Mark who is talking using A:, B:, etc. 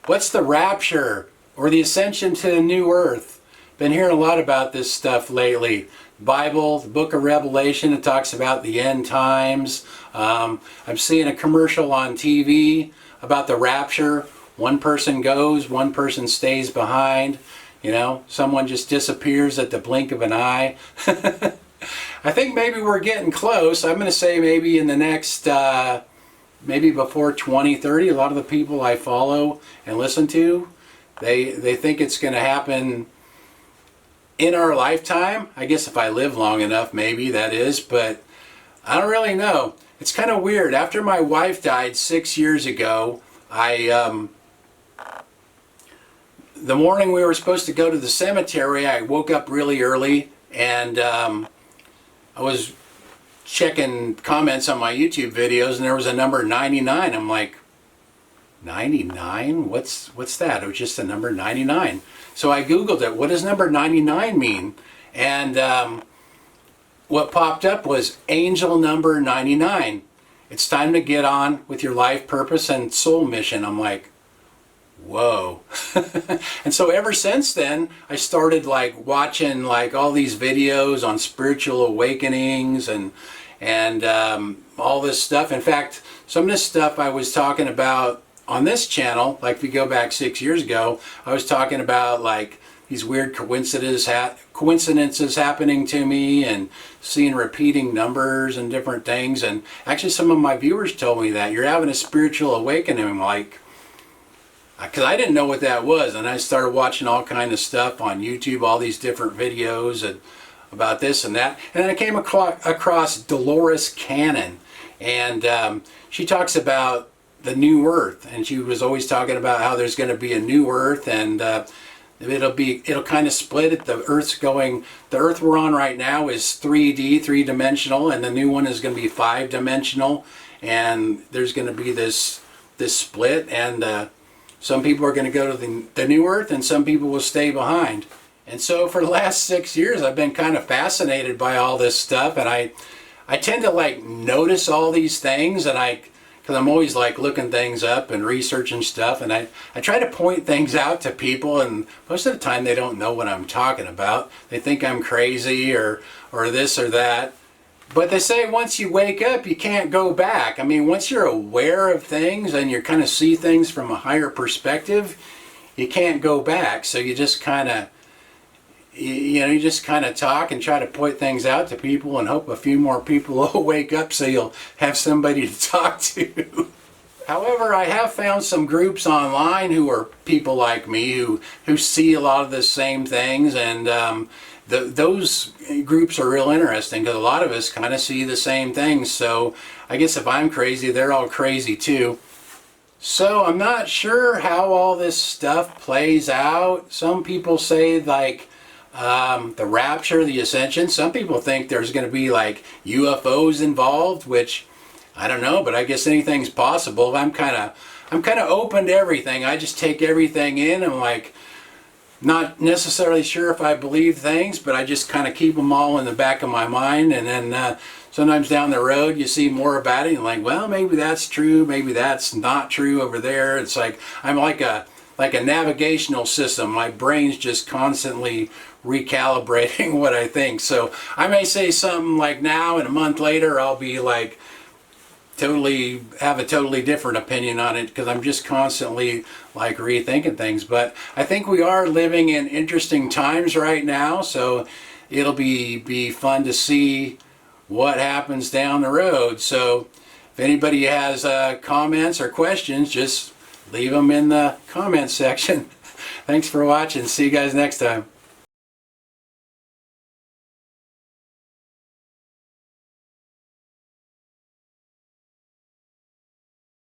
A: What's the rapture or the ascension to the new earth? Been hearing a lot about this stuff lately. Bible, the book of Revelation, it talks about the end times. I'm seeing a commercial on TV about the rapture. One person goes, one person stays behind. You know, someone just disappears at the blink of an eye. I think maybe we're getting close. I'm going to say maybe in the next, maybe before 2030, a lot of the people I follow and listen to, they think it's going to happen in our lifetime. I guess if I live long enough, maybe that is, but I don't really know. It's kind of weird. After my wife died 6 years ago, the morning we were supposed to go to the cemetery, I woke up really early and I was checking comments on my YouTube videos and there was a number 99. I'm like, 99? What's that? It was just the number 99. So I Googled it. What does number 99 mean? And what popped up was angel number 99. It's time to get on with your life purpose and soul mission. I'm like, whoa. And so ever since then, I started like watching like all these videos on spiritual awakenings and all this stuff. In fact, some of this stuff I was talking about on this channel, like if you go back 6 years ago, I was talking about like these weird coincidences happening to me and seeing repeating numbers and different things. And actually some of my viewers told me that you're having a spiritual awakening. I'm like, because I didn't know what that was, and I started watching all kind of stuff on YouTube, all these different videos about this and that, and then I came across Dolores Cannon, and she talks about the new earth, and she was always talking about how there's going to be a new earth, and it'll kind of split it. The earth we're on right now is 3D, three-dimensional, and the new one is going to be five-dimensional, and there's going to be this split, and some people are going to go to the new earth and some people will stay behind. And so for the last 6 years I've been kind of fascinated by all this stuff, and I tend to like notice all these things, and because I'm always like looking things up and researching stuff, and I try to point things out to people, and most of the time they don't know what I'm talking about. They think I'm crazy or this or that. But they say once you wake up, you can't go back. I mean, once you're aware of things and you kind of see things from a higher perspective, you can't go back. So you just kind of, you just kind of talk and try to point things out to people and hope a few more people will wake up so you'll have somebody to talk to. However, I have found some groups online who are people like me who see a lot of the same things, and those groups are real interesting because a lot of us kind of see the same things. So I guess if I'm crazy, they're all crazy too. So I'm not sure how all this stuff plays out. Some people say like the rapture, the ascension. Some people think there's going to be like UFOs involved, which I don't know, but I guess anything's possible. I'm kind of open to everything. I just take everything in. I'm like, not necessarily sure if I believe things, but I just kind of keep them all in the back of my mind, and then sometimes down the road you see more about it and you're like, well, maybe that's true, maybe that's not true over there. It's like I'm like a navigational system. My brain's just constantly recalibrating what I think. So I may say something like now, and a month later I'll be like have a totally different opinion on it because I'm just constantly like rethinking things. But I think we are living in interesting times right now, so it'll be fun to see what happens down the road. So if anybody has comments or questions, just leave them in the comments section. Thanks for watching. See you guys next time.